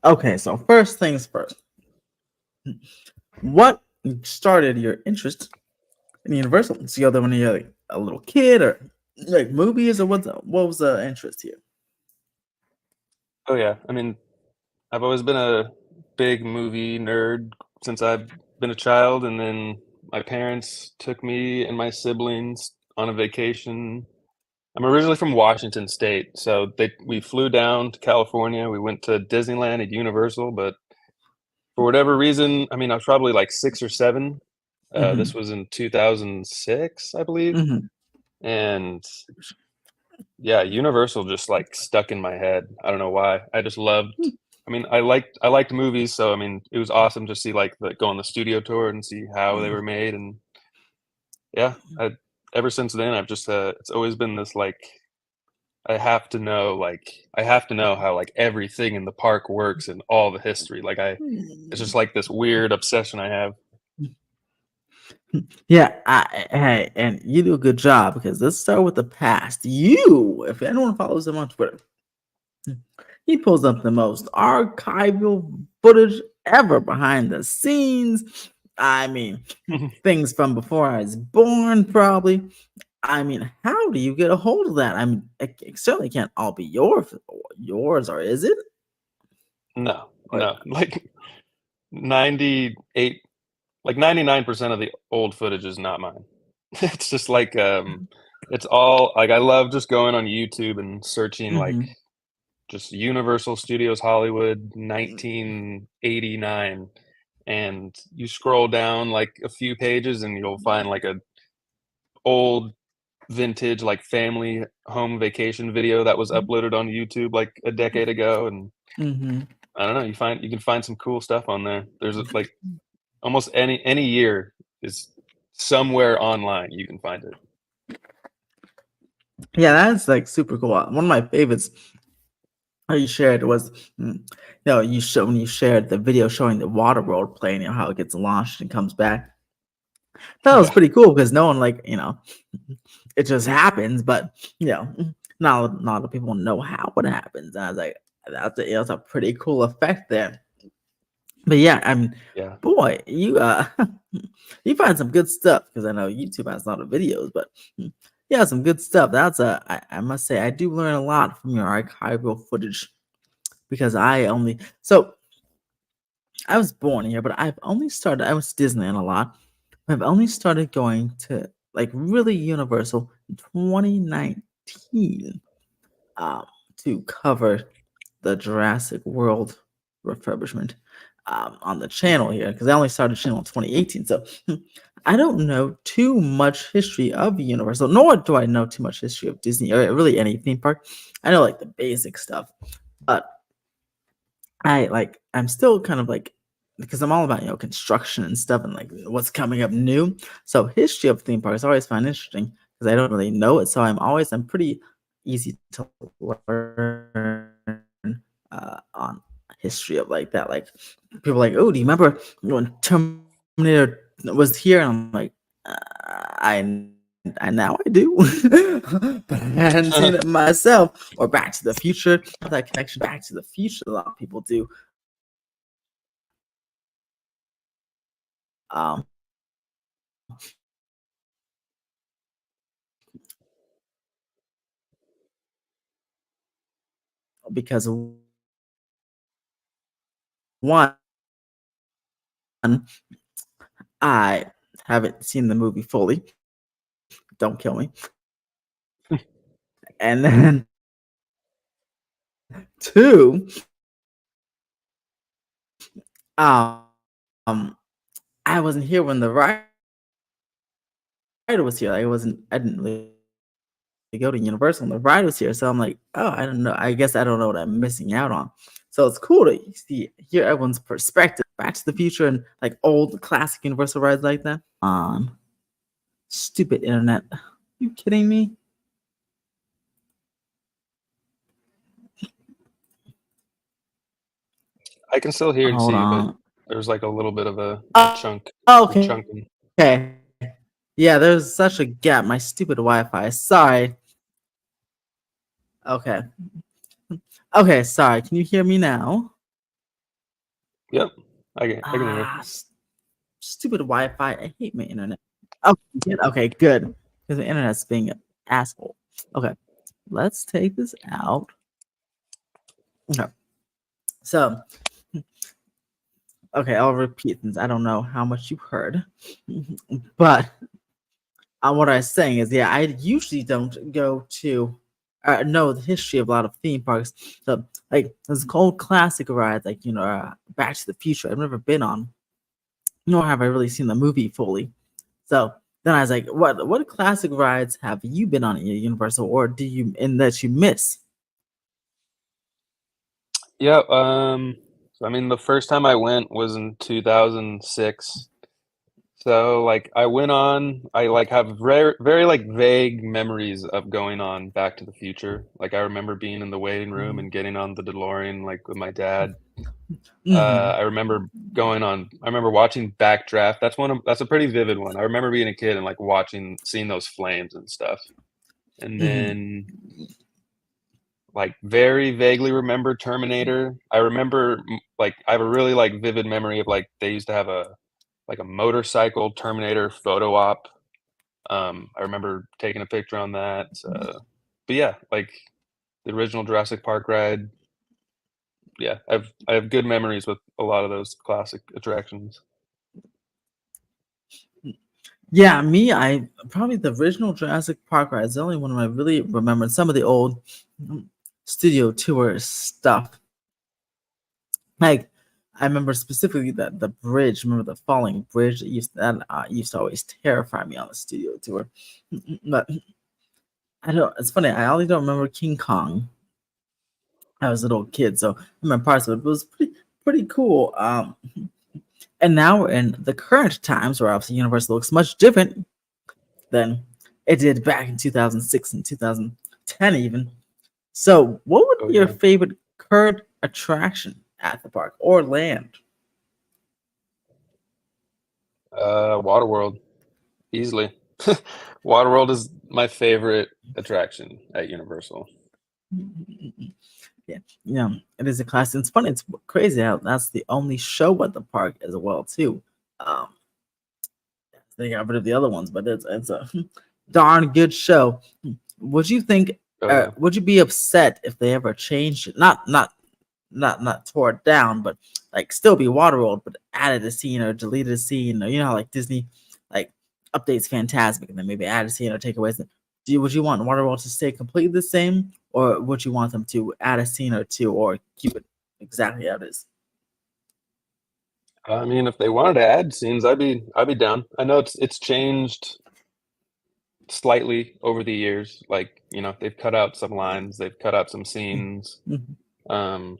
Okay, so first things first. What started your interest in Universal? It's the other when you're like a little kid, or like movies, or what was the interest here? Oh yeah, I mean, I've always been a big movie nerd since I've been a child, and then my parents took me and my siblings on a vacation. I'm originally from Washington State, so we flew down to California. We went to Disneyland and Universal, but for whatever reason, I mean, I was probably like 6 or 7. This Mm-hmm. was in 2006, I believe, Mm-hmm. and yeah, Universal just, like, stuck in my head. I don't know why. I just loved I mean, I liked movies, so, I mean, it was awesome to see, like, go on the studio tour and see how they were made, and yeah, ever since then, I've just, it's always been this, like, I have to know how, like, everything in the park works and all the history, it's just, like, this weird obsession I have. Yeah, hey, and you do a good job because let's start with the past. You, if anyone follows him on Twitter, he pulls up the most archival footage ever behind the scenes. I mean, things from before I was born, probably. I mean, how do you get a hold of that? I mean, it certainly can't all be yours, or is it? No, Like, no, like, 98 like, 99% of the old footage is not mine. It's just it's all like, I love just going on YouTube and searching, like, hmm just Universal Studios Hollywood 1989, and you scroll down, like, a few pages, and you'll find, like, a old vintage, like, family home vacation video that was uploaded on YouTube, like, a decade ago, and hmm I don't know, you can find some cool stuff on there. There's, like, almost any year is somewhere online, you can find it. yeah, that's like super cool. One of my favorites you shared was, when you shared the video showing the water world plane, how it gets launched and comes back. That was Yeah. pretty cool because no one it just happens, but not a lot of people know how it happens. And I was like, that's a pretty cool effect there. But yeah, I mean, Yeah. boy, you you find some good stuff because I know YouTube has a lot of videos, but yeah, some good stuff. I must say I do learn a lot from your archival footage because I was born here, but I was Disneyland a lot. I've only started going to like really Universal in 2019 um, to cover the Jurassic World refurbishment on the channel here because I only started the channel in 2018. So I don't know too much history of Universal, nor do I know too much history of Disney or really any theme park. I know like the basic stuff, but I'm still kind of like because I'm all about construction and stuff and like what's coming up new. So history of theme parks I always find interesting because I don't really know it. So I'm pretty easy to learn on history of like that. Like people are like, oh, do you remember when Terminator was here? And I'm like, I now I do, but I hadn't seen it myself. Or Back to the Future, that connection Back to the Future. A lot of people do. Because one, I haven't seen the movie fully. Don't kill me. And then two, um, I wasn't here when the writer was here. I didn't really go to Universal when the ride was here. So I'm like, oh, I don't know. I guess I don't know what I'm missing out on. So it's cool to hear everyone's perspective. Back to the Future and like old classic Universal rides like that. Stupid internet. Are you kidding me? I can still hear and Hold see you, but on. there's, like, a little bit of a Oh, chunk. You're okay. chunking. Yeah, there's such a gap. My stupid Wi-Fi. Sorry. Okay. Okay, sorry. Can you hear me now? Yep, I can hear you. Ah, stupid Wi-Fi. I hate my internet. Okay, good. Okay, good. Because the internet's being an asshole. Okay, let's take this out. Okay, so okay, I'll repeat since I don't know how much you heard, but what I was saying is, yeah, I usually don't go to know the history of a lot of theme parks. So, like, there's old classic rides, like, Back to the Future. I've never been on, nor have I really seen the movie fully. So then I was like, what classic rides have you been on at Universal, or do you in that you miss? Yeah, so I mean, the first time I went was in 2006. So, like, I, like, have very very, like, vague memories of going on Back to the Future. Like, I remember being in the waiting room and getting on the DeLorean, like, with my dad. Mm-hmm. I remember watching Backdraft. That's a pretty vivid one. I remember being a kid and, like, seeing those flames and stuff. And Mm-hmm. then, like, very vaguely remember Terminator. I remember, like, I have a really, like, vivid memory of, like, they used to have a motorcycle Terminator photo op. I remember taking a picture on that, but yeah, like, the original Jurassic Park ride, yeah, I have good memories with a lot of those classic attractions. Yeah, me, I probably the original Jurassic Park ride is the only one I really remember. Some of the old mm, studio tour stuff. Like I remember specifically that the bridge, remember the falling bridge used to always terrify me on the studio tour. But I don't it's funny, I only don't remember King Kong. I was a little kid, so I remember parts of it, but it was pretty cool. And now we're in the current times where obviously Universal looks much different than it did back in 2006 and 2010 even. So what would Oh, be your yeah. favorite current attraction at the park or land? Waterworld, easily. Waterworld is my favorite attraction at Universal. Yeah, yeah, it is a classic. It's funny. It's crazy how that's the only show at the park as well too. Um, they got rid of the other ones, but it's a darn good show. Would you think? Oh, yeah. Would you be upset if they ever changed it? Not tore it down, but like still be Waterworld, but added a scene or deleted a scene, or how like Disney like updates Fantasmic and then maybe add a scene or take away. Would you want Waterworld to stay completely the same, or would you want them to add a scene or two, or keep it exactly how it is? I mean, if they wanted to add scenes, I'd be down. I know it's changed slightly over the years, like, they've cut out some lines, they've cut out some scenes, Mhm. um,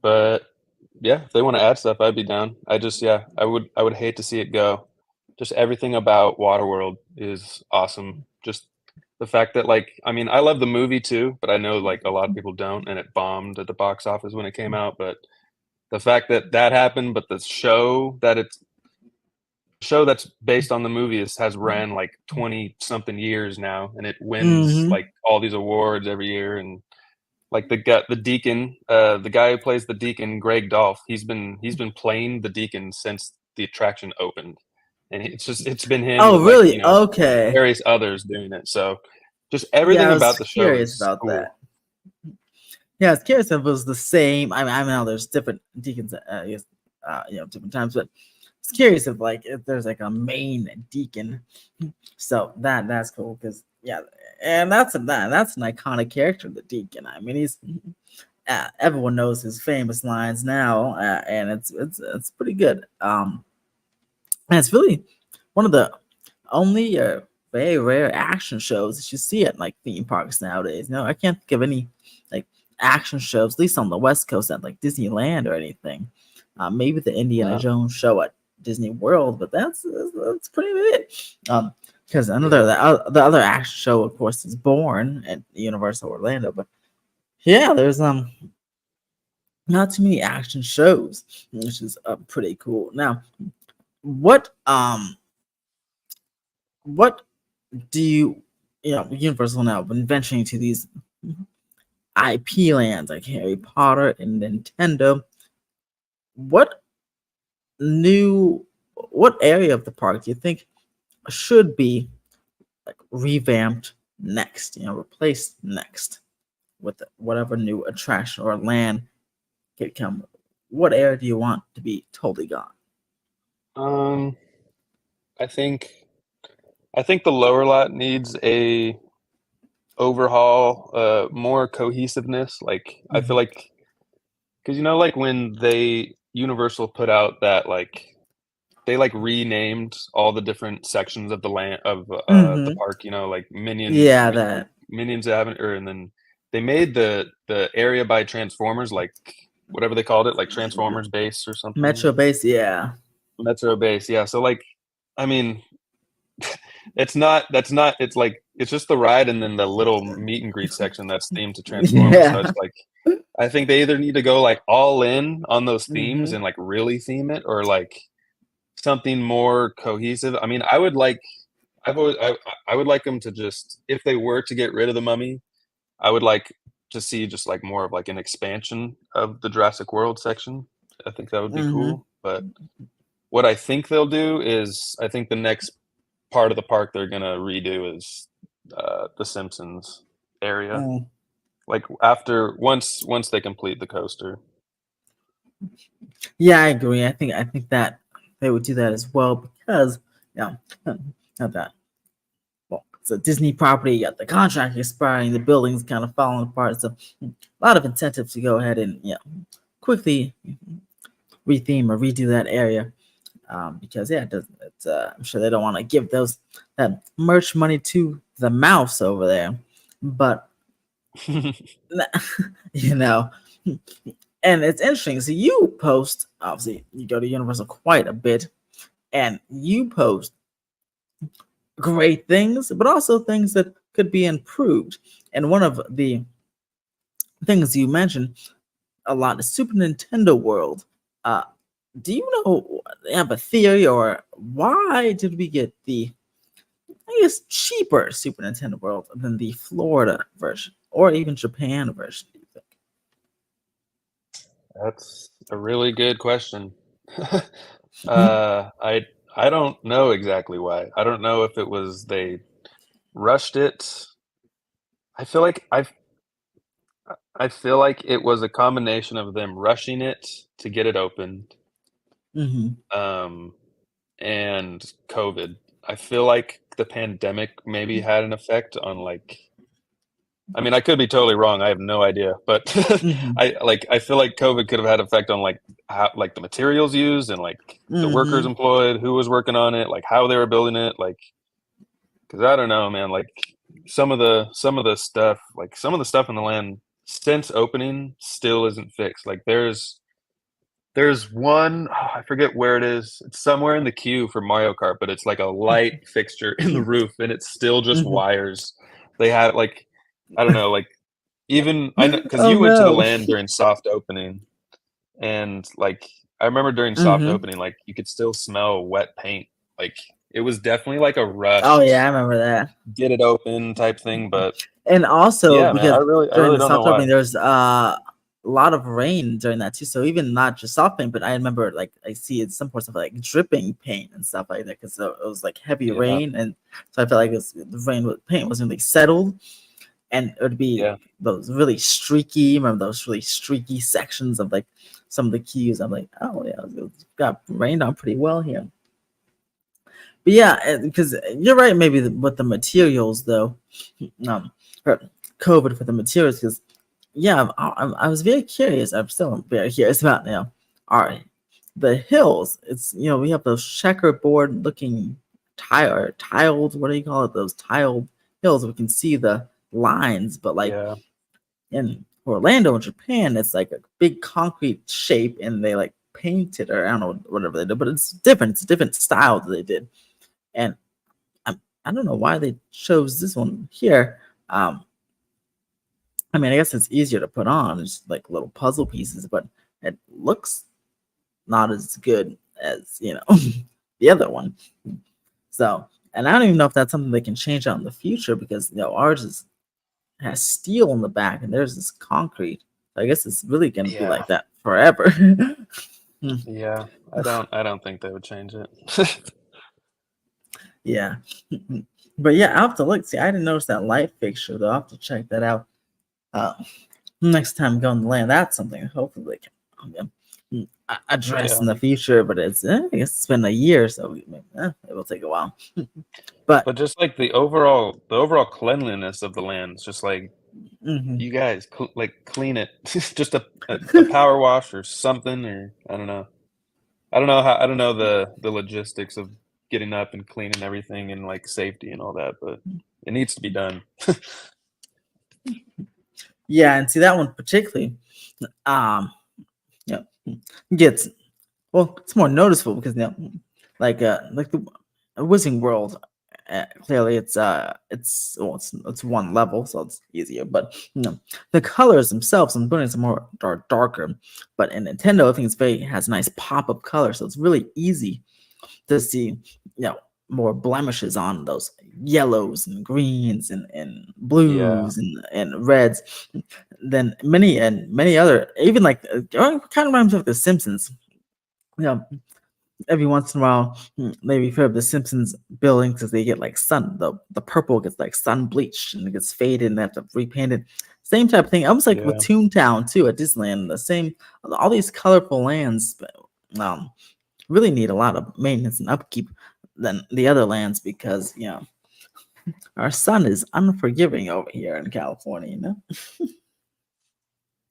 but, yeah, if they wanna add stuff, I'd be down. Yeah, I would hate to see it go. Just everything about Waterworld is awesome. Just the fact that, like, I mean, I love the movie too, but I know, like, a lot of people don't, and it bombed at the box office when it came out, but the fact that that happened, but the show that's based on the movie has ran, like, 20 something years now, and it wins, Mhm. like, all these awards every year, and, like, the deacon, the guy who plays the deacon, Greg Dolph, he's been playing the deacon since the attraction opened, and it's been him Oh, with, like, really? Okay. various others doing it, so just Yeah, everything I was about the show curious is about that. cool. Yeah, I was curious if it was the same. I know there's different deacons, yes, different times, but it's curious if there's like a main deacon. So that's cool because yeah, and that's an iconic character, the deacon. I mean, he's everyone knows his famous lines now, and it's pretty good. And it's really one of the only very rare action shows that you see at like theme parks nowadays. No, I can't think of any like action shows, at least on the West Coast, at like Disneyland or anything. Maybe the Indiana No. Jones show at Disney World, but that's pretty it. Because Yeah. the other action show, of course, is Born at Universal Orlando. But yeah, there's not too many action shows, which is pretty cool. Now, what um what do Universal now when venturing to these IP lands like Harry Potter and Nintendo. What new, what area of the park do you think should be like revamped next? Replaced next with whatever new attraction or land could come. What area do you want to be totally gone? Um, I think I think the lower lot needs a overhaul, more cohesiveness. Like I feel Hmm. like because like when they Universal put out that they like renamed all the different sections of the land of the Hmm. park. Like Yeah, that Minions haven't, or and then they made the area by Transformers like whatever they called it, like Transformers Base or something. Metro base. Yeah. Metro Base, yeah. So like, I mean, it's like it's just the ride and then the little meet and greet section that's themed to Transformers. So Yeah. it's like I think they either need to go like all in on those themes Hmm. and like really theme it, or like something more cohesive. I mean, I would like them to just, if they were to get rid of the Mummy, I would like to see just like more of like an expansion of the Jurassic World section. I think that would be Hmm. cool. But what I think they'll do is, I think the next part of the park they're gonna redo is the Simpsons area. Like after once they complete the coaster. Yeah, I agree. I think that they would do that as well because yeah, not that. Well, it's a Disney property. You got the contract expiring, the building's kind of falling apart. So a lot of incentive to go ahead and quickly retheme or redo that area. Because yeah, I'm sure they don't want to give that merch money to the mouse over there, but you know, and it's interesting. So you post, obviously, you go to Universal quite a bit, and you post great things, but also things that could be improved. And one of the things you mentioned a lot is Super Nintendo World. Uh, do you have a theory, or why did we get the, I guess, cheaper Super Nintendo World than the Florida version or even Japan version? Do you think? That's a really good question. I don't know exactly why. I don't know if it was they rushed it. I feel like I feel like it was a combination of them rushing it to get it opened, Hmm. um, and COVID. I feel like the pandemic maybe had an effect on like, I mean, I could be totally wrong. I have no idea, but Hmm. I feel like COVID could have had effect on like how like the materials used and like the workers Hmm. employed, who was working on it, like how they were building it, like because I don't know, man. Like some of the stuff, like some of the stuff in the land since opening still isn't fixed. Like there's one, oh, I forget where it is. It's somewhere in the queue for Mario Kart, but it's like a light fixture in the roof, and it's still just Hmm. wires. They had like I don't know, like even I know because Oh you went to the no. land during soft opening, and like I remember during soft Hmm. opening, like you could still smell wet paint. Like it was definitely like a Oh yeah, rushed I remember that. get it open type thing. But And also yeah, man, because I during really the don't know soft why. opening, there's a lot of rain during that too. So even not just soft paint, but I remember like I see in some parts of like dripping paint and stuff like that because it was like heavy Yeah, rain, and so I felt like the rain with paint wasn't really settled, and it would be yeah. those really streaky. Remember those really streaky sections of like some of the queues? I'm like, oh yeah, it got rained on pretty well here. But yeah, because you're right, maybe with the materials though, um, for COVID for the materials, because yeah, I was very curious. I'm still very curious about our the hills. It's we have those checkerboard looking tiled. What do you call it? Those tiled hills. We can see the lines, but like Yeah. in Orlando in Japan, it's like a big concrete shape, and they like paint it, or I don't know whatever they did, but it's different. It's a different style that they did, and I don't know why they chose this one here. Um, I mean, I guess it's easier to put on. It's like little puzzle pieces, but it looks not as good as the other one. So, and I don't even know if that's something they can change out in the future because ours is has steel in the back, and there's this concrete. I guess it's really gonna be Yeah, like that forever. Hmm, yeah. I don't think they would change it. yeah, but yeah, I'll have to look. See, I didn't notice that light fixture though. I'll have to check that out. Uh, Next time going to land, that's something hopefully they can address Yeah, in the future. But I guess it's been a year, so it will take a while. But but just like the overall cleanliness of the land, it's just like mhm. you guys like clean it, just a power wash or something, or I don't know. I don't know the logistics of getting up and cleaning everything and like safety and all that, but it needs to be done. Yeah, and see that one particularly, um, yeah, gets well. It's more noticeable because like the Wizarding World. Clearly, it's one level, so it's easier. But the colors themselves and buildings are are darker. But in Nintendo, I think it's very has a nice pop of color, so it's really easy to see more blemishes on those yellows and greens and Yeah, blues and reds than many other even like kind of reminds me of the Simpsons. You know, every once in a while they refer to the Simpsons building because they get like the purple gets like sun bleached and it gets faded and they have to repaint it. Same type of thing. Almost like with yeah, Toontown too at Disneyland. The same all these colorful lands. Um, really need a lot of maintenance and upkeep than the other lands because our sun is unforgiving over here in California.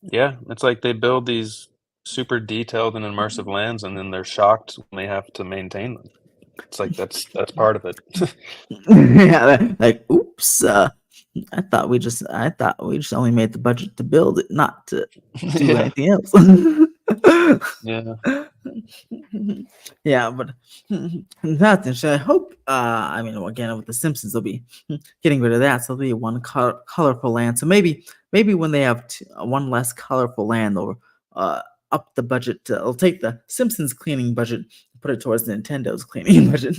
yeah. It's like they build these super detailed and immersive lands, and then they're shocked when they have to maintain them. It's like that's part of it. Yeah, like oops. I thought we just only made the budget to build it, not to do Yeah, anything else. yeah, Yeah, but that's interesting. I hope. I mean, well, again, with the Simpsons, they'll be getting rid of that, so there'll be one colorful land. So maybe when they have one less colorful land, they'll uh, up the budget. They'll take the Simpsons cleaning budget, put it towards Nintendo's cleaning budget,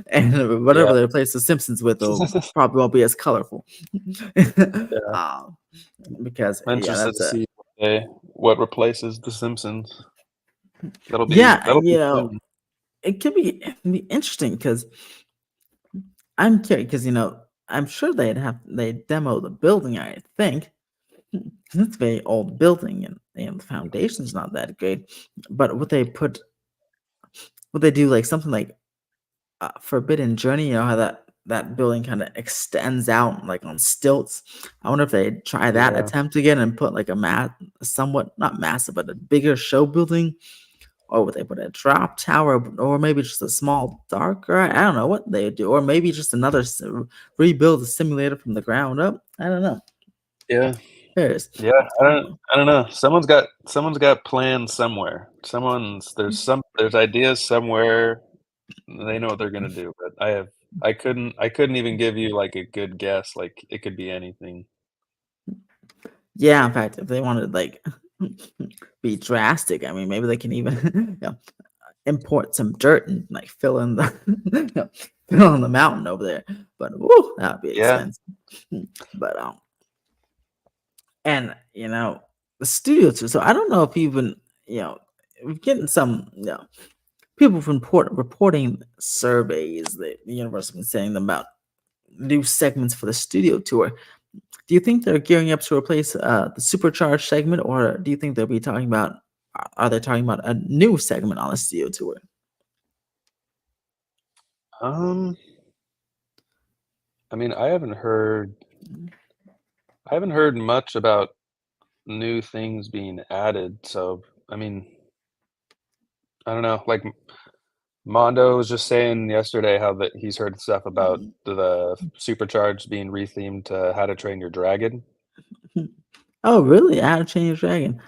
and yeah, whatever they replace the Simpsons with, will probably won't be as colorful. yeah. um, because I'm yeah, interested that's to a see what replaces The Simpsons. yeah, That'll be soon. it can be interesting because I'm curious because I'm sure they demo the building. I think 'cause it's a very old building and the foundation's not that great. But would they do like something like Forbidden Journey? You know how that building kind of extends out like on stilts. I wonder if they try that Yeah, attempt again and put like somewhat not massive but a bigger show building. Or would they put a drop tower, or maybe just a small darker? I don't know what they would do, or maybe just another rebuild the simulator from the ground up. I don't know. yeah, There's, yeah. I don't know. Someone's got plans somewhere. There's ideas somewhere. They know what they're gonna do, but I couldn't even give you like a good guess. Like it could be anything. yeah. In fact, if they wanted like be drastic, I mean, maybe they can even import some dirt and like fill in the fill in the mountain over there. But woo, that would be Yeah. expensive. But and the studio too. So I don't know if even we're getting some people from reporting surveys that the universe has been sending them about new segments for the studio tour. Do you think they're gearing up to replace the supercharged segment, or do you think they'll be talking about? Are they talking about a new segment on the studio tour? Um, I mean, I haven't heard much about new things being added, so I mean, I don't know. Like Mondo was just saying yesterday how that he's heard stuff about the supercharged being rethemed to How to Train Your Dragon. Oh, really? How to Train Your Dragon?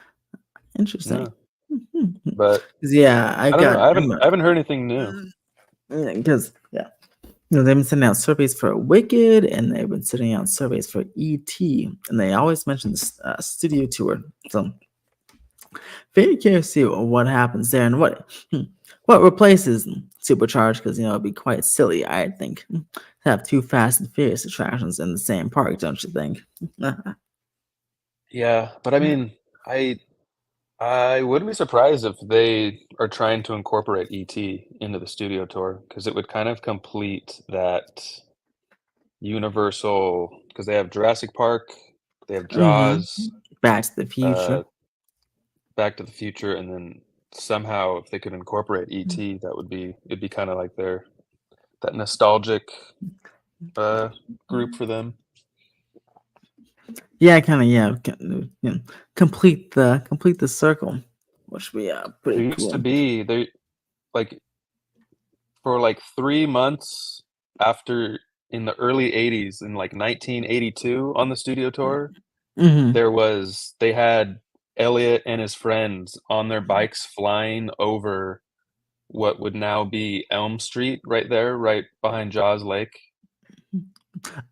Interesting. Yeah, but 'Cause, yeah, I I don't know. got. I haven't heard anything new. Because they've been sending out surveys for Wicked, and they've been sending out surveys for ET, and they always mention this studio tour. So very curious to see what happens there and what replaces supercharged because it'd be quite silly, I think, to have two Fast and Furious attractions in the same park, don't you think? Yeah, but I mean, I wouldn't be surprised if they are trying to incorporate ET into the studio tour because it would kind of complete that Universal because they have Jurassic Park, they have Hmm. Jaws, Back to the uh, Future. Back to the Future, and then somehow if they could incorporate ET, it'd be kind of like that nostalgic group for them. Yeah, kind of. Yeah, complete the circle, which would be There pretty used to cool. be there like for like 3 months after in the early 80s in like 1982 on the studio tour Hmm. they had Elliot and his friends on their bikes flying over what would now be Elm Street right there, right behind Jaws Lake.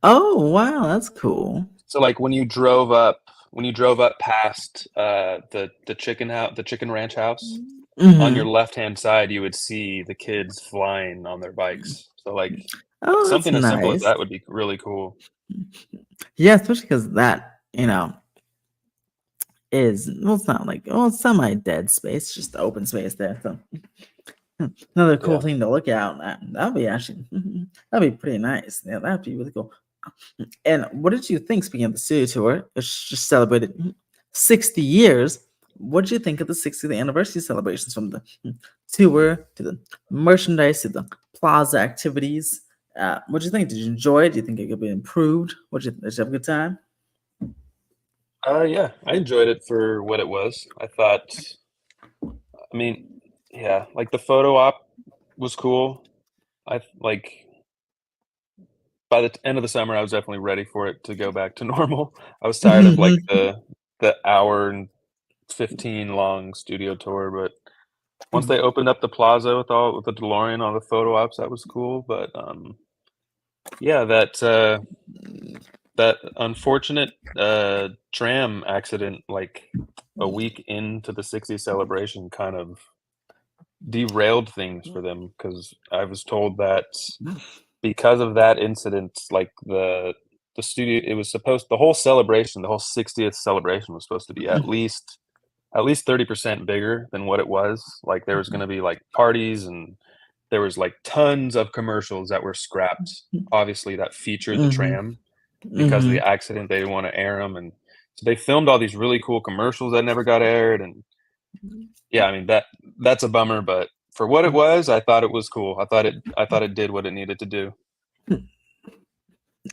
Oh wow, that's cool. So like when you drove up past the chicken house, the chicken ranch house, on your Hmm. left hand side you would see the kids flying on their bikes. So like Oh, that's something as simple as nice. that would be really cool. Yeah, especially because that is well, it's not like it's semi dead space, just open space there. So another cool Yeah. thing to look at. That'd be actually that'd be pretty nice. Yeah, that'd be really cool. And what did you think? Speaking of the studio tour, it's just celebrated 60 years. What did you think of the 60th anniversary celebrations from the tour to the merchandise to the plaza activities? What did you think? Did you enjoy it? Do you think it could be improved? Did you have a good time? Yeah, I enjoyed it for what it was. I mean, yeah, like the photo op was cool. I like by the end of the summer, I was definitely ready for it to go back to normal. I was tired of like the hour and 15 long studio tour, but once they opened up the plaza with the DeLorean, all the photo ops, that was cool. But yeah, that unfortunate tram accident, like a week into the 60th celebration, kind of derailed things for them because I was told that because of that incident, like the studio, it was supposed the whole celebration, the whole 60th celebration was supposed to be at least 30% bigger than what it was. Like there was going to be like parties and there was like tons of commercials that were scrapped. Obviously, that featured the Hmm. tram because of Hmm. the accident. They didn't want to air them, and so they filmed all these really cool commercials that never got aired. And yeah, I mean that's a bummer, but for what it was, I thought it was cool. I thought it did what it needed to do. And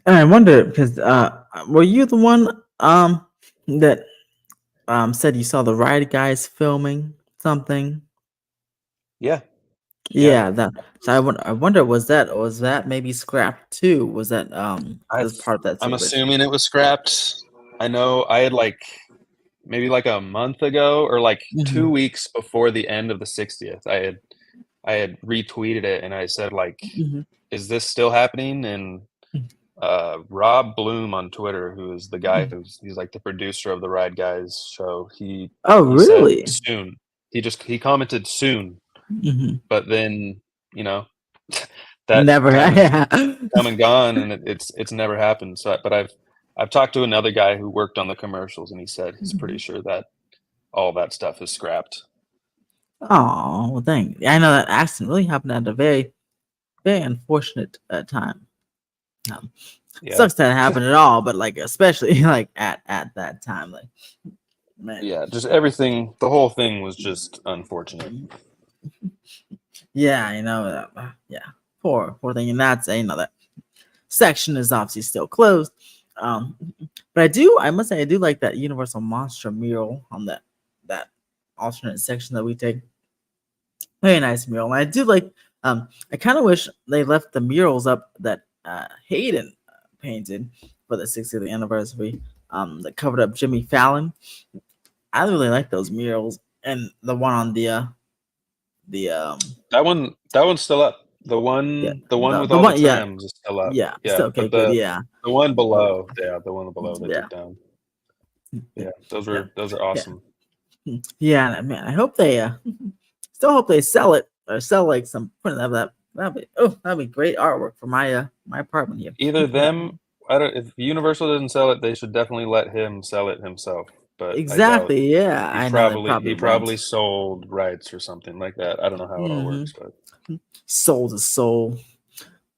I wonder because were you the one that said you saw the riot guys filming something? Yeah, yeah. Yeah, that. So I wonder was that maybe scrapped too? Was that I as part of that I'm celebration? assuming it was scrapped. I know I had like maybe like a month ago or like Hmm. 2 weeks before the end of the 60th. I had retweeted it and I said like, Hmm. "Is this still happening?" And Rob Bloom on Twitter, who is the guy he's like the producer of the Ride Guys show. Oh, He said really? soon. He commented soon, Hmm. but then you know that Never. time has Yeah. come and gone, and it's never happened. So, but I've talked to another guy who worked on the commercials, and he said he's pretty sure that all that stuff is scrapped. Oh, well, dang. I know that accident really happened at a very unfortunate time. Um, Yeah, sucks that it happened at all, but like especially like at that time, like man. yeah. Just everything. The whole thing was just unfortunate. Yeah, yeah, poor thing, and that's that section is obviously still closed. Um, but I must say, I do like that Universal Monster mural on that alternate section that we take. Very nice mural. And I do like. I kind of wish they left the murals up that Hayden painted for the 60th anniversary. That covered up Jimmy Fallon. I really like those murals, and the one on the That one's still up. yeah The one with the all the one yeah trams is still up. yeah Yeah, still okay but good yeah the one below, yeah, the one below they yeah took down. yeah Yeah, yeah those are yeah awesome. yeah man I hope they still hope they sell it or sell like some print of that'd be great artwork for my apartment here. Either them, I don't. If Universal doesn't sell it, they should definitely let him sell it himself. But I doubt Exactly, yeah. I know they he probably probably won't. sold rights or something like that. I don't know how it all Hmm. works, but Soul to soul,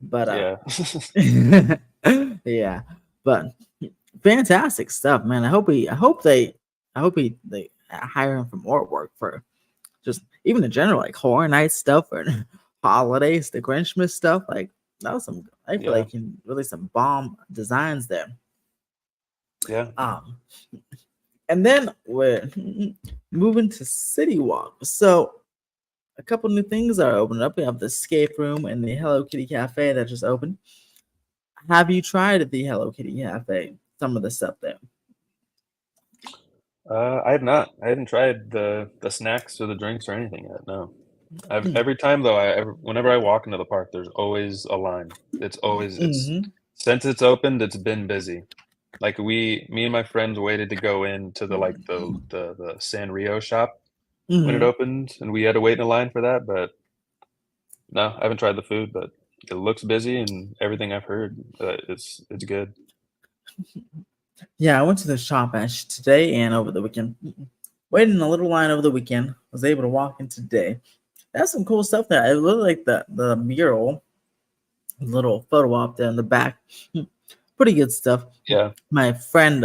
but yeah, yeah, but fantastic stuff, man. I hope they hire him for more work for just even in general, like horror night stuff or holidays, the Grinchmas stuff. Like that was some. I feel yeah, like he really some bomb designs there. yeah. Um, and then we're moving to City Walk. So a couple new things are opening up. We have the escape room and the Hello Kitty Cafe that just opened. Have you tried the Hello Kitty Cafe? Some of the stuff there. I have not. I haven't tried the snacks or the drinks or anything yet. No. I've Mm-hmm. every time though, whenever I walk into the park, there's always a line. It's since it's opened, it's been busy. Like me and my friends waited to go into the like the Sanrio shop when it Mm-hmm. opened, and we had to wait in a line for that. But no, I haven't tried the food, but it looks busy, and everything I've heard, it's good. Yeah, I went to the shop actually today and over the weekend. Waited in a little line over the weekend. Was able to walk in today. That's some cool stuff there. I really like the mural, little photo op there in the back. Pretty good stuff. Yeah. My friend,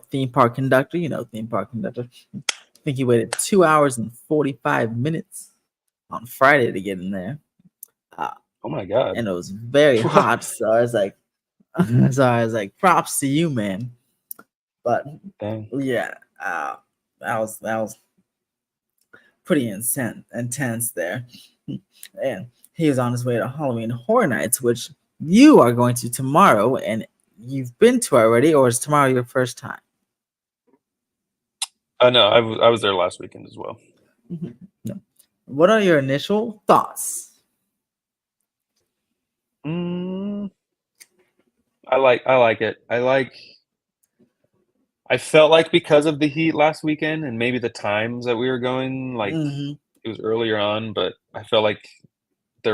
theme park conductor, theme park conductor. I think he waited 2 hours and 45 minutes on Friday to get in there. Uh, Oh my God. and it was very hot. So I was like, props to you, man. But Dang. yeah, that was pretty intense there. And he was on his way to Halloween Horror Nights, which you are going to tomorrow, and you've been to already, or is tomorrow your first time? No, I was there last weekend as well. Mhm. No. What are your initial thoughts? Mm, I like it. I felt like because of the heat last weekend and maybe the times that we were going, like Hmm. it was earlier on, but I felt like they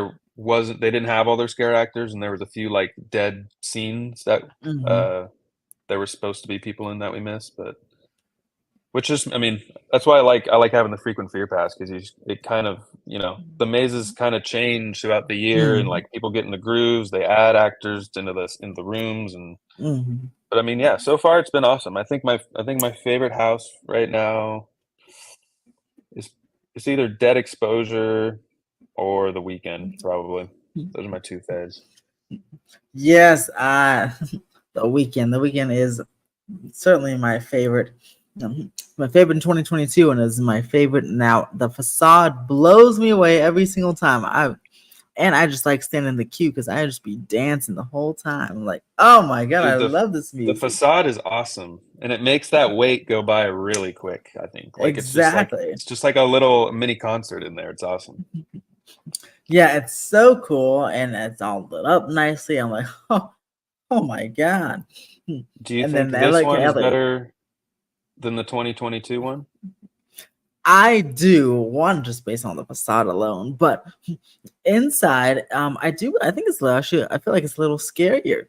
didn't have all their scare actors and there was a few like dead scenes that Hmm. uh there were supposed to be people in that we missed, but which is, I mean, that's why I like having the frequent fear pass because it kind of, the mazes kind of change throughout the year and Hmm. like people get in the grooves, they add actors into the rooms and Hmm. but I mean, yeah, so far it's been awesome. I think my favorite house right now is it's either Dead Exposure or The Weekend, probably. Those are my two faves. Yes, the weekend. The weekend is certainly my favorite. My favorite in 2022, and is my favorite now. The facade blows me away every single time. I just like standing in the queue because I just be dancing the whole time. I'm like, oh my god, I Dude, love this the music. facade is awesome, and it makes that wait go by really quick, I think. Like Exactly. it's just like a little mini concert in there. It's awesome. Yeah, it's so cool, and it's all lit up nicely. I'm like, oh my god. Do you And think then this one is Ellie, better than the 2022 one? I do one just based on the facade alone, but inside, I think it's actually I feel like it's a little scarier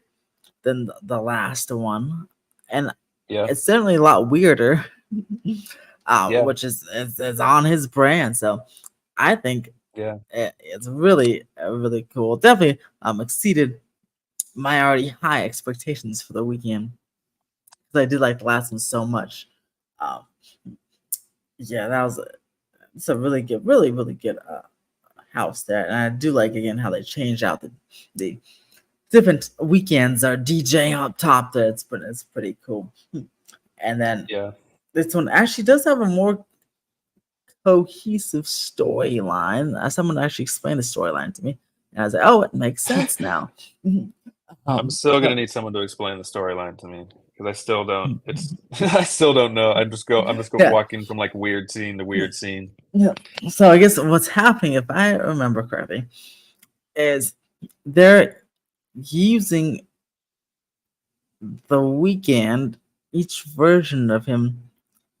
than the last one, and Yeah. it's certainly a lot weirder. Yeah. Which is on his brand. So I think Yeah. it's really really cool. Definitely exceeded my already high expectations for the weekend because I did like the last one so much. Um, yeah, it's a really good, really really good house there, and I do like again how they changed out the different weekends are DJing up top there. It's pretty cool. And then Yeah. this one actually does have a more cohesive storyline. Someone actually explained the storyline to me, and I was like, "Oh, it makes sense now." Mhm. I'm Um, still gonna so, need someone to explain the storyline to me because I still don't. It's I still don't know. I'm just go yeah, walking from like weird scene to weird scene. yeah. So I guess what's happening, if I remember correctly, is they're using the weekend, each version of him,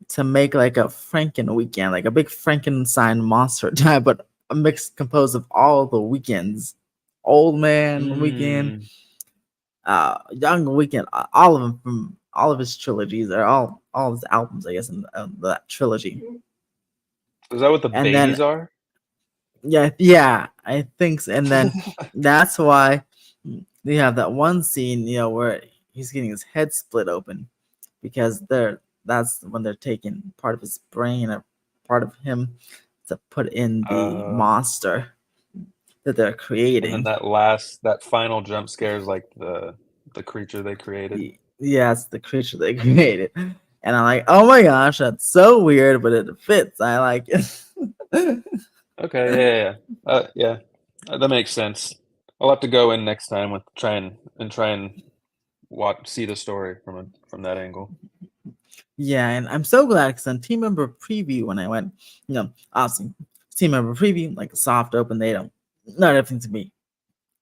to make like a Franken weekend, like a big Frankenstein monster type, but a mix composed of all the weekends, old man weekend, Mm. young weekend, all of them from all of his trilogies or all of his albums, I guess, in that trilogy. Is that what the And then babies are? yeah, I think so. And then that's why they have that one scene, where he's getting his head split open because that's when they're taking part of his brain or part of him to put in the Uh, monster that they're and then creating. that final jump scare is like the creature they created. Yeah, it's the creature they created. And I'm like, oh my gosh, that's so weird, but it fits. I like it. Okay, yeah. That makes sense. I'll have to go in next time with try and watch see the story from that angle. Yeah, and I'm so glad because on team member preview when I went, obviously team member preview, like a soft open, they don't not everything to me.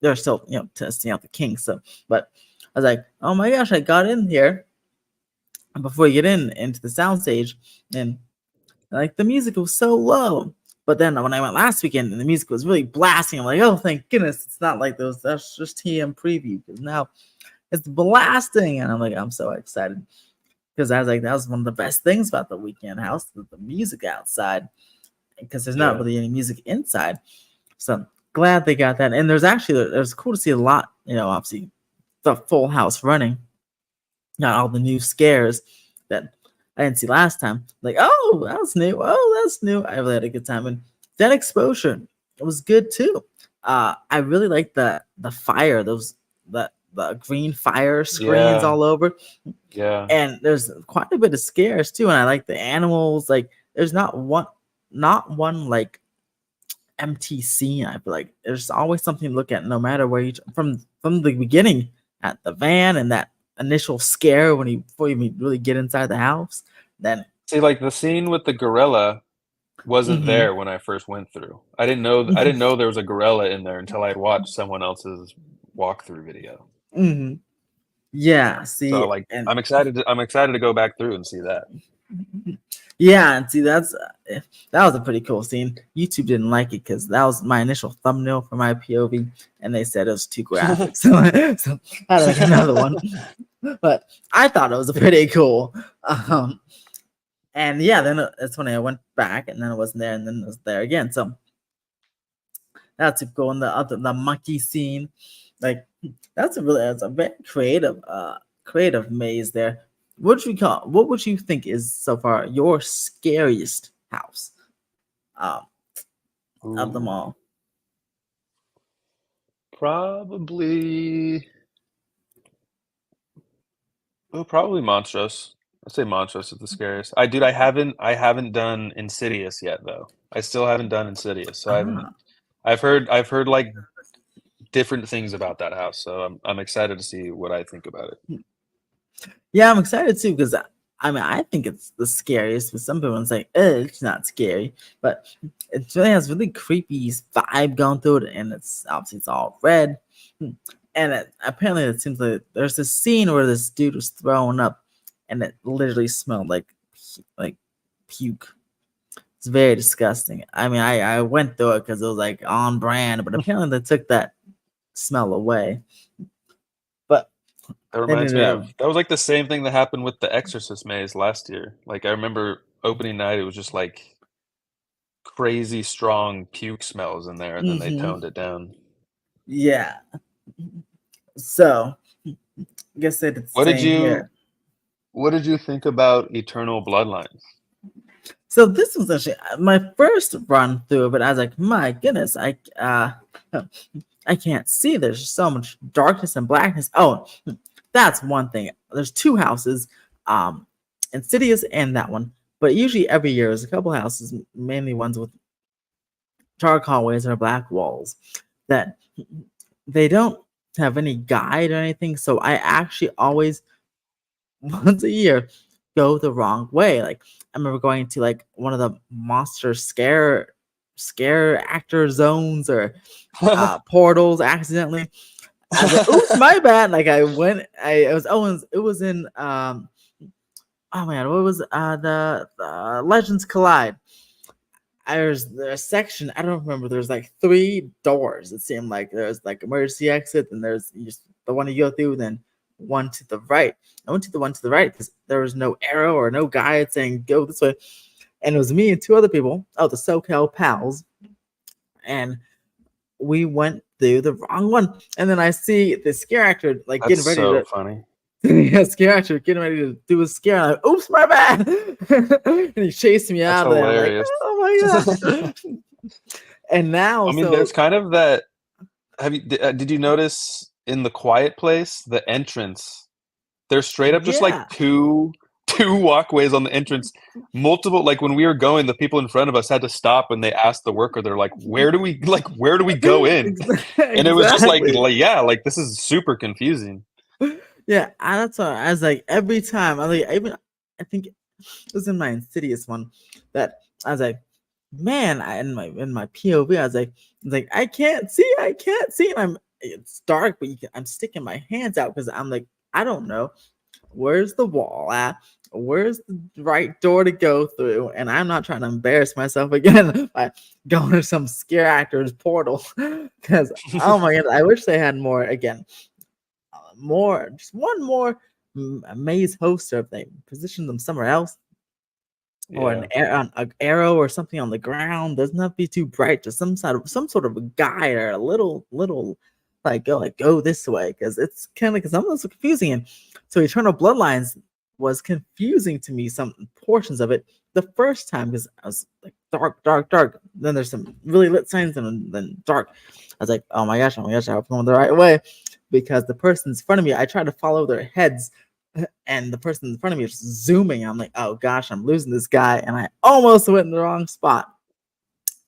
They're still, testing out the kinks. So but I was like, oh my gosh, I got in here before you get into the sound stage and like the music was so low. But then when I went last weekend and the music was really blasting, I'm like, oh thank goodness it's not like those. That's just TM preview because now it's blasting, and I'm like, I'm so excited because I was like, that was one of the best things about the weekend house, the music outside, because there's not Yeah. really any music inside. So I'm glad they got that, and there's cool to see a lot. Obviously the full house running, got all the new scares that I didn't see last time. Like, oh, that's new. Oh, that's new. I really had a good time, and that exposure it was good too. I really like the fire, the green fire screens Yeah. all over, Yeah. and there's quite a bit of scares too. And I like the animals. Like, there's not one like empty scene. I feel like there's always something to look at, no matter where from the beginning at the van and that initial scare before you really get inside the house. Then, See, like the scene with the gorilla wasn't hmm there when I first went through. I didn't know there was a gorilla in there until I'd watched someone else's walkthrough video. hmm yeah. So See, like and I'm excited to go back through and see that. yeah, and see that was a pretty cool scene. YouTube didn't like it because that was my initial thumbnail for my POV, and they said it was too graphic. So I had to make another one. But I thought it was pretty cool. Um, and yeah, then that's when I went back, and then it wasn't there, and then it was there again. So that's cool. And the monkey scene, like that's a very creative maze there. What would you think is so far your scariest house um of them Ooh, all? probably probably Montrose. I'd say Montrose is the scariest. I haven't done Insidious yet though. I still haven't done Insidious, so I haven't. Ah, I've heard like different things about that house, so I'm excited to see what I think about it. yeah, I'm excited too because I think it's the scariest. But some people say, it's not scary," but it really has really creepy vibe going through it, and it's obviously it's all red. And apparently, it seems like there's this scene where this dude was throwing up, and it literally smelled like puke. It's very disgusting. I mean, I went through it because it was like on brand, but apparently they took that smell away. But That they reminds ended me up. of that was like the same thing that happened with the Exorcist maze last year. Like I remember opening night, it was just like crazy strong puke smells in there, and then they Hmm toned it down. Yeah. So I guess they did the What did same you here. What did you think about Eternal Bloodlines? So this was actually my first run through, but I was like, my goodness, I can't see. There's so much darkness and blackness. Oh, that's one thing. There's two houses, um, Insidious and that one. But usually every year there's a couple houses, mainly ones with dark hallways or black walls, that they don't have any guide or anything. So I actually always once a year go the wrong way. Like I remember going to like one of the monster scare actor zones or portals accidentally. I was like, oops, my bad. Like I went it was in oh man, what was the Legends Collide. there's a section, I don't remember, there's like 3 doors. It seemed like there's like emergency exit, and there's just the one you go through, then one to the right. I went to the one to the right because there was no arrow or no guide saying go this way. And it was me and 2 other people, oh, the SoCal pals, and we went through the wrong one. And then I see the scare actor like That's getting ready so to funny. yeah, scare actor getting ready to do a scare. I'm like, oops, my bad. And he chased me That's out of there. I'm like, hilarious. oh my gosh. And now, I mean, so there's kind of that. Did you notice in the Quiet Place the entrance? There's straight up just like yeah, two walkways on the entrance. Multiple, like when we were going, the people in front of us had to stop when they asked the worker. They're like, "Where do we go in?" And it was just like, exactly. yeah, like this is super confusing. Yeah, that's why I was like, every time I like, even I think it was in my Insidious one that I was like, man, in my POV, I was like, I can't see, and it's dark, but I'm sticking my hands out because I'm like, I don't know. Where's the wall at? Where's the right door to go through? And I'm not trying to embarrass myself again by going to some scare actor's portal. Because oh my god, I wish they had more again. More, just one more maze hoster if they position them somewhere else, or Yeah, an arrow or something on the ground. Doesn't have to be too bright. Just some sort of a guide or a little like go this way, because it's kind of because something's so confusing. And so Eternal Bloodlines was confusing to me, some portions of it the first time, because I was like dark. Then there's some really lit signs, and then dark. I was like, oh my gosh, I hope I'm going the right way, because the person's in front of me, I tried to follow their heads, and the person in front of me is zooming. I'm like, oh gosh, I'm losing this guy, and I almost went in the wrong spot.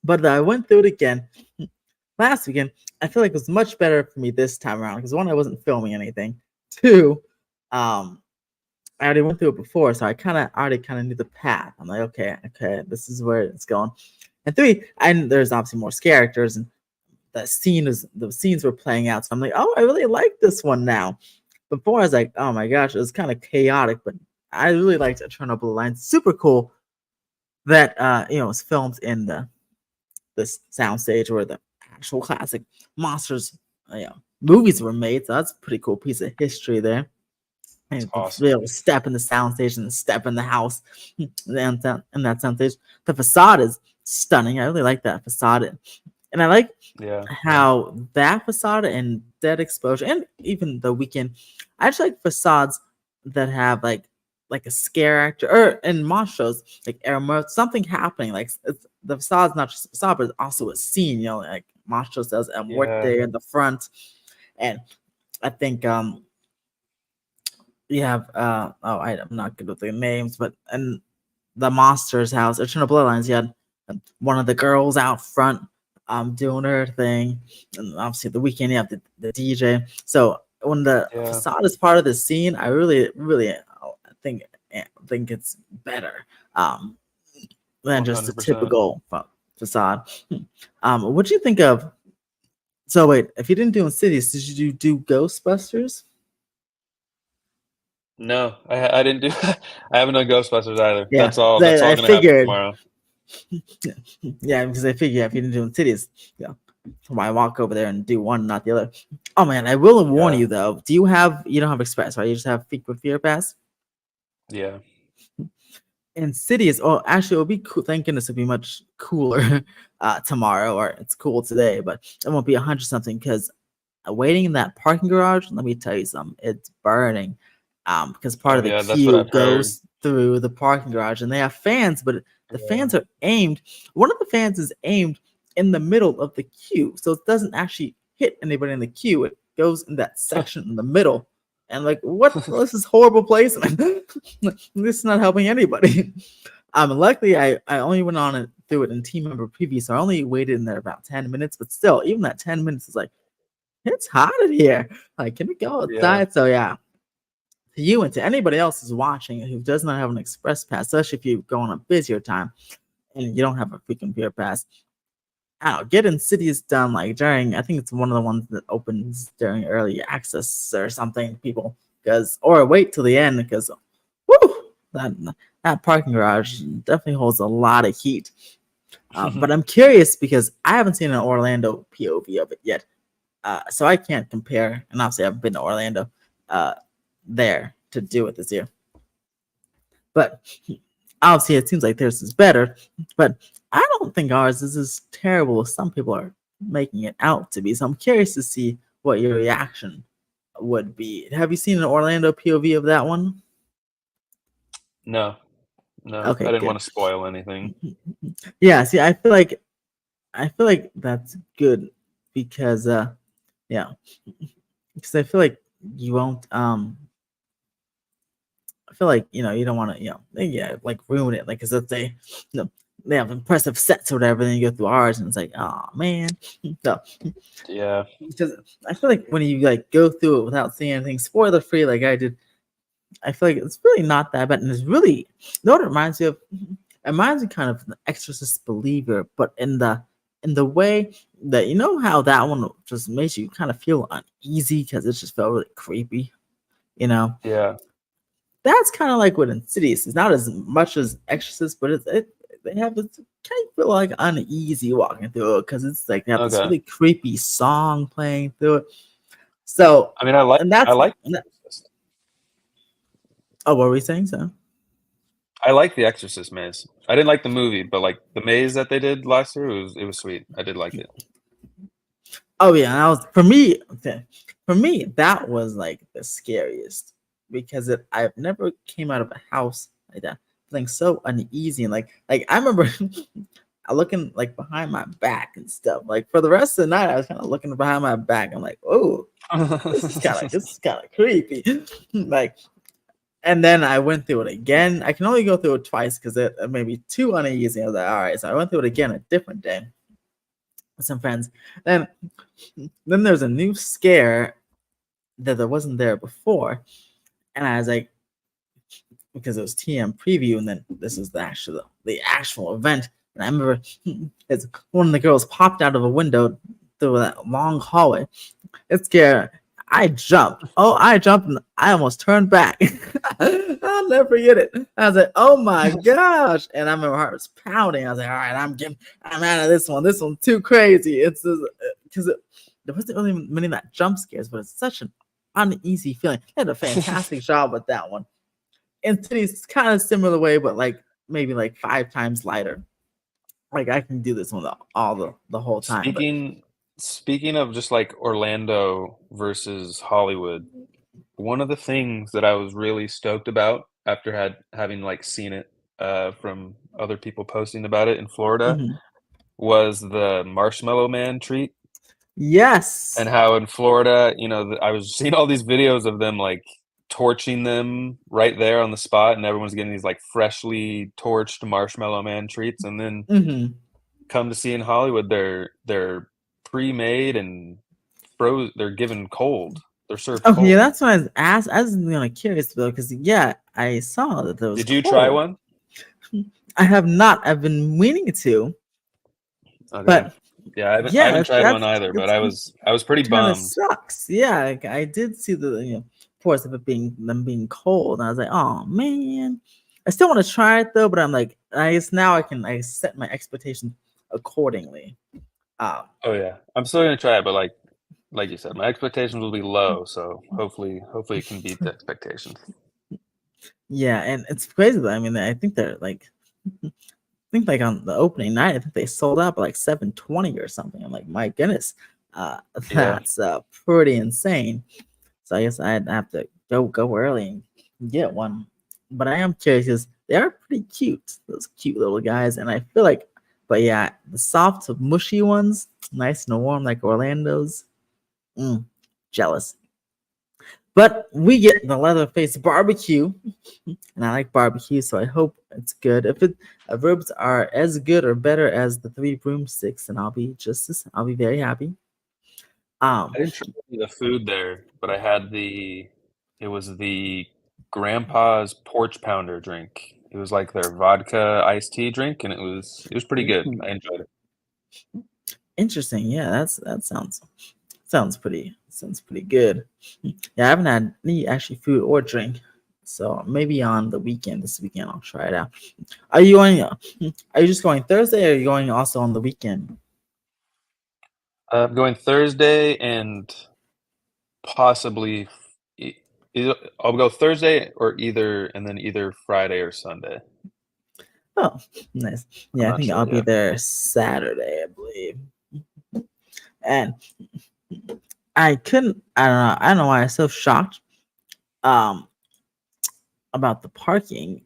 But I went through it again last weekend. I feel like it was much better for me this time around because, one, I wasn't filming anything. Two, I already went through it before, so I already kind of knew the path. I'm like, okay, this is where it's going. And three, and there's obviously more characters, and the scenes were playing out. So I'm like, oh, I really like this one now. Before I was like, oh my gosh, it was kind of chaotic, but I really liked Eternal Blue Line. Super cool that it was filmed in this soundstage where the actual classic monsters movies were made. So that's a pretty cool piece of history there. it's And to be awesome. able to step in the soundstage and step in the house in that soundstage. The facade is stunning. I really like that facade. And I like Yeah, how that facade and Dead Exposure, and even The Weekend, I just like facades that have like a scare actor, or in monster shows like something happening. Like the facade's not just a facade, but it's also a scene. Like monster shows does a yeah, muerte in the front, and I think you have I'm not good with the names, but and the monster's house, Eternal Bloodlines, you had one of the girls out front doing her thing. And obviously the weekend you have the DJ. So when the yeah. facade is part of the scene, I really think think it's better than just a 100%. typical facade. What do you think of, so wait, if you didn't do in cities, did you do Ghostbusters? No, I didn't do. I haven't done Ghostbusters either. Yeah, That's all I gonna happen figured. tomorrow. Yeah, because I figure if you didn't do in cities, yeah, why walk over there and do one, not the other? Oh man, I will warn Yeah, you though. You don't have Express, right? You just have Frequent Fear Pass. yeah, In cities, oh, actually, it'll be cool. Thank goodness it'll be much cooler tomorrow, or it's cool today, but it won't be 100 something because waiting in that parking garage. Let me tell you something, it's burning. Because part oh of the yeah, that's what queue I've heard. goes through the parking garage, and they have fans, but the Yeah, fans are aimed. One of the fans is aimed in the middle of the queue, so it doesn't actually hit anybody in the queue. It goes in that section in the middle. And like, what? This is horrible placement. This is not helping anybody. Luckily, I only went on and through it in team member preview, so I only waited in there about 10 minutes. But still, even that 10 minutes is like, it's hot in here. Like, can we go yeah, outside? So yeah, to you and to anybody else who's watching who does not have an express pass, especially if you go on a busier time and you don't have a freaking beer pass, I don't know, get Insidious done like during, I think it's one of the ones that opens during early access or something, people, because, or wait till the end, because whoo, that parking garage definitely holds a lot of heat. But I'm curious because I haven't seen an Orlando POV of it yet, so I can't compare. And obviously, I've been to Orlando uh, there to do it this year. But obviously, it seems like theirs is better. But I don't think ours is as terrible as some people are making it out to be. So I'm curious to see what your reaction would be. Have you seen an Orlando POV of that one? No, no, I Okay, didn't good. want to spoil anything. Yeah, see, I feel like that's good because yeah, because I feel like you won't I feel like you don't want to yeah like ruin it like because if they have impressive sets or whatever, then you go through ours and it's like oh man, so Yeah. because I feel like when you like go through it without seeing anything spoiler free like I did, I feel like it's really not that bad and it's really what it reminds me of. It reminds me kind of the Exorcist Believer, but in the way that how that one just makes you kind of feel uneasy because it just felt really creepy. You know, Yeah. that's kind of like what Insidious is. Not as much as Exorcist, but they have this kind of feel like uneasy walking through it because it's like they have this Okay. really creepy song playing through it. So, I mean, and I that's like and The that, Exorcist. oh, what were we saying? So, I like The Exorcist maze. I didn't like the movie, but like the maze that they did last year, it was sweet. I did like it. oh yeah, that was for me. Okay, for me, that was like the scariest because I've never came out of a house like that feeling so uneasy and like I remember looking like behind my back and stuff. Like for the rest of the night, I was kind of looking behind my back. I'm like, oh, this is kind of creepy. Like, and then I went through it again. I can only go through it twice because it made me too uneasy. I was like, all right, so I went through it again a different day with some friends. Then then there's a new scare that there wasn't there before, and I was like, because it was TM preview, and then this is the actual event. And I remember it's one of the girls popped out of a window through that long hallway. It scared. I jumped. Oh, I jumped and I almost turned back. I'll never forget it. I was like, oh my gosh. And I remember my heart was pounding. I was like, all right, I'm out of this one. This one's too crazy. It's because there wasn't really many of that jump scares, but it's such an uneasy feeling. They had a fantastic job with that one. And City's kind of similar way, but like maybe like 5 times lighter. Like I can do this one the whole time, but Speaking of just like Orlando versus Hollywood, one of the things that I was really stoked about after having like seen it from other people posting about it in Florida mhm. was the Marshmallow Man treat. And Yes. how in Florida, I was seeing all these videos of them like torching them right there on the spot, and everyone's getting these like freshly torched Marshmallow Man treats, and then Hmm. come to see in Hollywood, they're pre-made and froze. They're given cold. They're served Okay, yeah, cold. that's why I was asked. I was curious though, because yeah, I saw that there was Did you try cold. one? I have not. I've been meaning to, Okay. but Yeah, I yeah, haven't tried one either, but it's I was pretty kind of bummed. sucks. Yeah, like, I did see the reports of them being cold, and I was like, oh man. I still want to try it though, but I'm like, I guess now I set my expectations accordingly. Um, Oh yeah, I'm still gonna try it, but like you said, my expectations will be low, so hopefully it can beat the expectations. yeah, and it's crazy though. I mean, I think they're like think like on the opening night, I think they sold out by like 720 or something. I'm like, my goodness, uh, Yeah, that's pretty insane. So I guess I'd have to go early and get one. But I am curious because they are pretty cute, those cute little guys, and I feel like, but yeah, the soft, mushy ones, nice and warm like Orlando's. Mm, jealous. But we get the Leatherface barbecue, and I like barbecue, so I hope it's good. If ribs are as good or better as the three broomsticks, then I'll be very happy. I Um, didn't try the food there, but I had it was the grandpa's porch pounder drink. It was like their vodka iced tea drink, and it was pretty good. ooh, I enjoyed it. interesting. Yeah, that sounds pretty good. Yeah, I haven't had any actually food or drink So maybe on the weekend, this weekend, I'll try it out. Are you going? Are you just going Thursday, or are you going also on the weekend? I'm going Thursday and possibly e- either I'll go Thursday or either Friday or Sunday. Oh, nice. I'm Yeah, I not think sure I'll be yet. there Saturday, I believe. And I couldn't. I don't know. I don't know why I'm so shocked. Um, about the parking.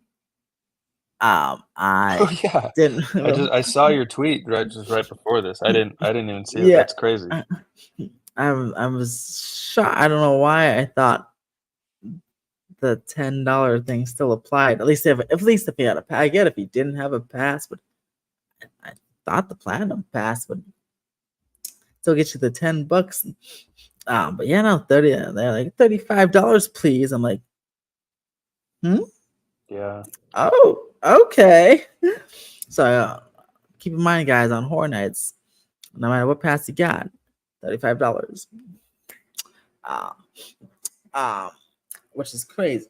Oh I yeah. didn't. I saw your tweet right before this. I didn't even see it. Yeah, That's crazy. I, I was shocked. I don't know why I thought the $10 thing still applied. At least if he had a pass. I get if he didn't have a pass, but I thought the platinum pass would still get you the $10. But yeah, no, 30. They're like $35, please. I'm like, hmm. Yeah. Oh, okay. So keep in mind, guys, on Horror Nights, no matter what pass you got, $35. Um, um, which is crazy.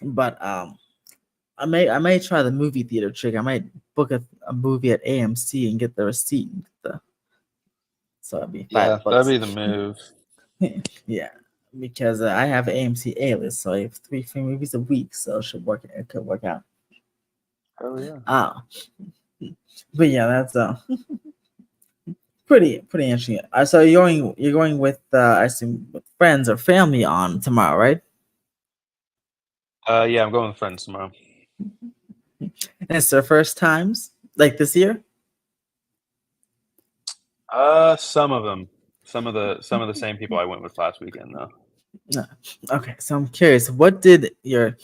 But I may try the movie theater trick. I might book a movie at AMC and get the receipt. So it'd be Yeah, five that'd bucks. be the move. Yeah, because I have AMC A list, so I have three free movies a week, so it should work. It could work out. Oh yeah. Uh, but yeah, that's pretty interesting. So you're going with I assume with friends or family on tomorrow, right? Yeah, I'm going with friends tomorrow. And it's their first times like this year. Some of them. Some of the same people I went with last weekend though. No. Okay, so I'm curious. What did your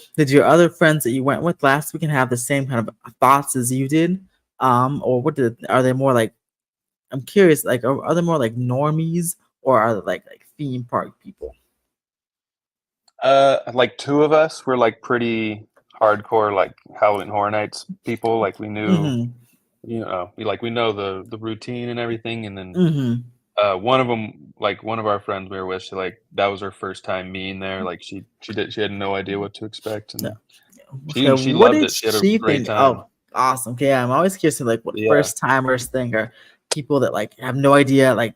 other friends that you went with last weekend have the same kind of thoughts as you did? Or are they more like? I'm curious. Like, are they more like normies, or are they like theme park people? Like two of us were like pretty hardcore like Halloween Horror Nights people. Like we knew, Mm-hmm. we know the routine and everything. And then Mm-hmm. one of them, like one of our friends we were with, she like that was her first time being there. Like she had no idea what to expect, No. and Okay, she what loved did it. She had a she great think? time. Oh, awesome. Okay, yeah, I'm always curious to like what Yeah. first timers think, or people that like have no idea. Like,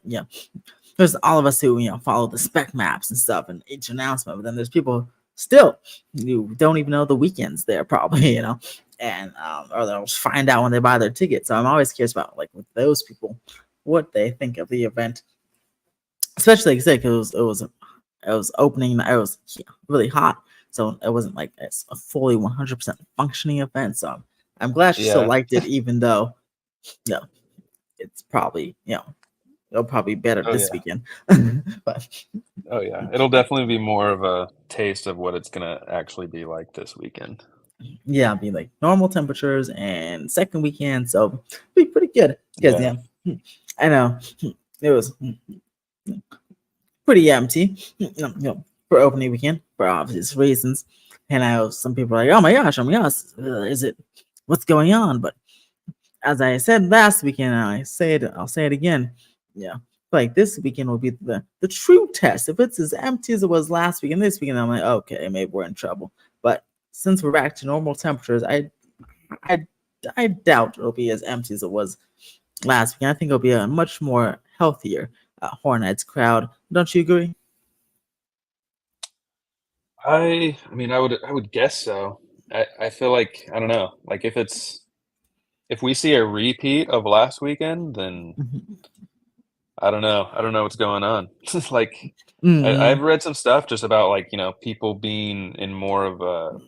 there's all of us who follow the spec maps and stuff and each announcement, but then there's people still who don't even know the weekends there probably, and or they'll just find out when they buy their ticket. So I'm always curious about like with those people what they think of the event, especially like I said, 'cause it was opening. It was really hot, so it wasn't like it's a fully 100% functioning event. So I'm glad she still Yeah. liked it, even though you know it's probably it'll probably be better Oh this yeah. weekend. But Oh yeah. It'll definitely be more of a taste of what it's gonna actually be like this weekend. yeah, it'll be like normal temperatures and second weekend, so it'll be pretty good. Because Yeah. I know it was pretty empty, for opening weekend for obvious reasons. And I know some people are like, oh my gosh, is it what's going on? But as I said last weekend, and I'll say it again. Yeah, like this weekend will be the true test. If it's as empty as it was last weekend, this weekend I'm like, okay, maybe we're in trouble. But since we're back to normal temperatures, I I doubt it'll be as empty as it was last weekend. I think it'll be a much more healthier Hornets crowd. Don't you agree? I mean I would guess so. I feel like I don't know. Like if we see a repeat of last weekend, then Mhm. I don't know. I don't know what's going on. Like I've Mhm. read some stuff just about like, people being in more of a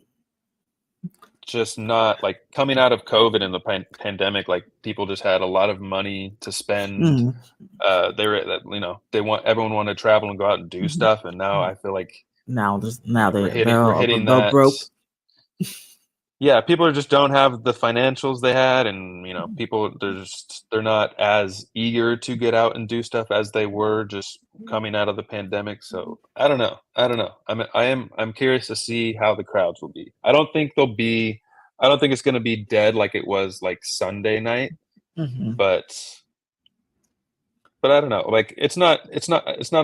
just not like coming out of COVID and the pandemic, like people just had a lot of money to spend. Mhm. They were, everyone wanted to travel and go out and do Mhm. stuff. And now I feel like Now we're they're hitting, we're all hitting they're that. broke. Yeah, people just don't have the financials they had, and people they're not as eager to get out and do stuff as they were just coming out of the pandemic. So I don't know. I don't know. I'm curious to see how the crowds will be. I don't think it's going to be dead like it was like Sunday night, Mhm. but but I don't know. Like it's not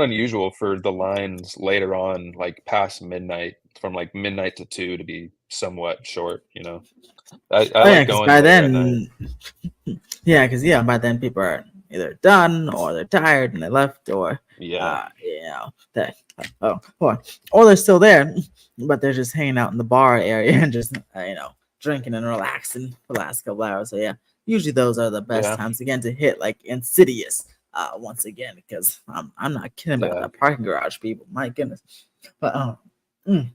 unusual for the lines later on, like past midnight, from like midnight to 2 to be somewhat short. I Oh yeah, like because going by later at night. then, by then people are either done or they're tired and they left, or Yeah, they or they're still there, but they're just hanging out in the bar area and just drinking and relaxing for the last couple hours. So yeah, usually those are the best yeah, times again to hit like Insidious once again, because I'm not kidding about yeah, that parking garage, people. My goodness, but mm,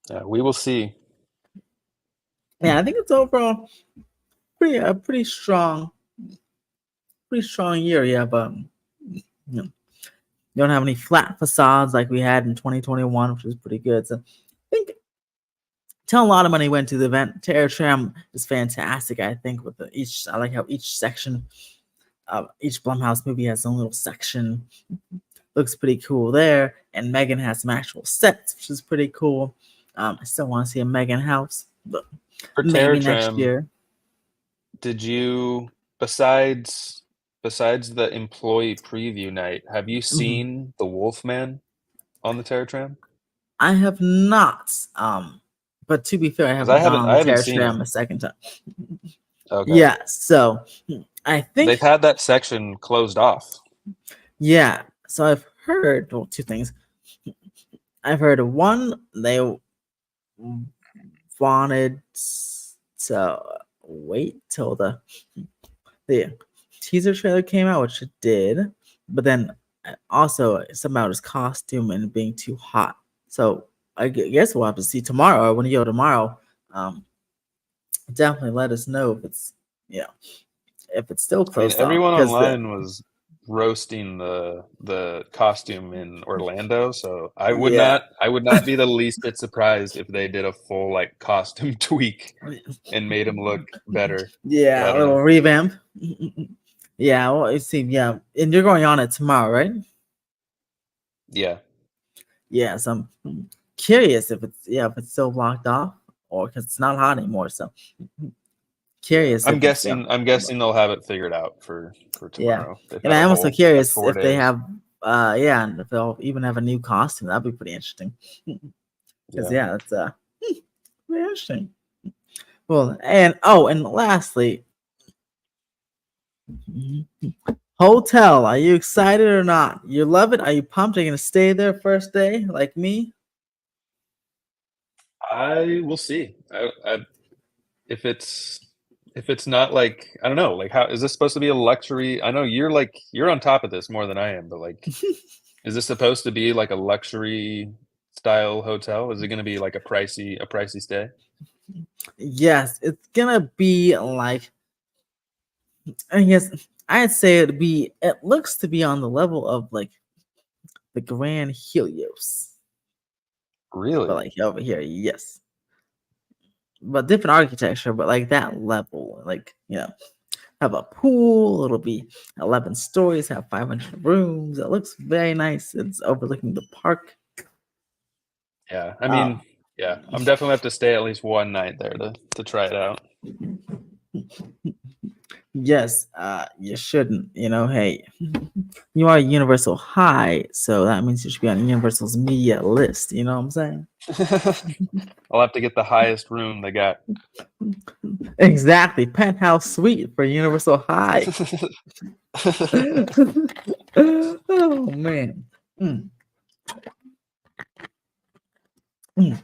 yeah. We will see. yeah, I think it's overall pretty strong. Pretty strong year, yeah, but you know, you don't have any flat facades like we had in 2021, which is pretty good. So I think a lot of money went to the event. Terror Tram is fantastic. I think with I like how each section of each Blumhouse movie has its own little section. Looks pretty cool there. And Megan has some actual sets, which is pretty cool. I still want to see a Megan house, but For Terror maybe next Tram, year. did you besides the employee preview night, have you Mhm. seen the Wolfman on the Terror Tram? I have not. But to be fair, I Because I haven't gone haven't on I the haven't Terror seen it. Tram a second time. Okay. Yeah, so I They've think had that section closed off. yeah. So I've heard two things. I've heard one, they wanted to wait till the teaser trailer came out, which it did, but then also something about his costume and being too hot. So I guess we'll have to see tomorrow, or when you go tomorrow. Um, Definitely let us know if it's if it's still I mean, closed off, everyone because online was roasting the costume in Orlando, so yeah. I would not be the least bit surprised if they did a full like costume tweak and made him look better. But I Yeah, a don't little know. revamp. Yeah, well, you see, yeah, and you're going on it tomorrow, right? Yeah. Yeah, so I'm curious if it's still blocked off, or because it's not hot anymore. So Yeah. curious if it's I'm guessing they'll have it figured out for yeah, tomorrow. and I'm also They've had curious 4 if they days. have and if they'll even have a new costume. That'd be pretty interesting. Because Yeah. yeah, it's pretty interesting. Well, and lastly, hotel. Are you excited or not? You love it? Are you pumped? Are you gonna stay there first day like me? I will see. If it's if it's not like I don't know, like how is this supposed to be a luxury? I know you're on top of this more than I am, but like is this supposed to be like a luxury style hotel? Is it going to be like a pricey stay? Yes, it's gonna be like, I guess I'd say it looks to be on the level of like the Grand Helios. But Really? like over here, yes. But different architecture, but like that level. Like, have a pool, it'll be 11 stories, have 500 rooms. It looks very nice. It's overlooking the park. Yeah. I mean, Um yeah, I'm definitely have to stay at least one night there to try it out. yes, you shouldn't, hey, you are Universal High, so that means you should be on Universal's media list, you know what I'm saying? I'll have to get the highest room they got. Exactly. Penthouse suite for Universal High. Oh man. Mm, mm.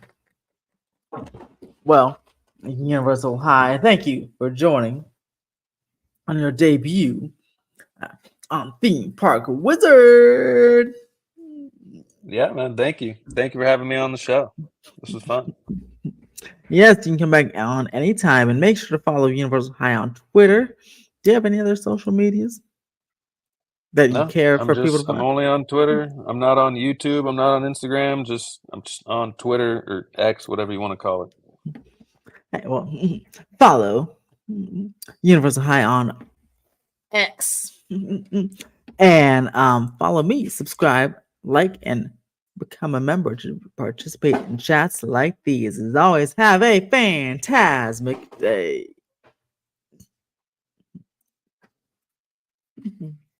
Well, Universal High, thank you for joining on your debut uh, on Theme Park Wizard. Yeah, man, thank you. Thank you for having me on the show. This was fun. Yes, you can come back on anytime, and make sure to follow Universal High on Twitter. Do you have any other social medias that you No, care for people to I'm find? only on Twitter. I'm not on YouTube. I'm not on Instagram. I'm just on Twitter or X, whatever you want to call it. Hey, well, follow Universal High on X. And follow me, subscribe, like, and become a member to participate in chats like these. As always, have a phantasmic day.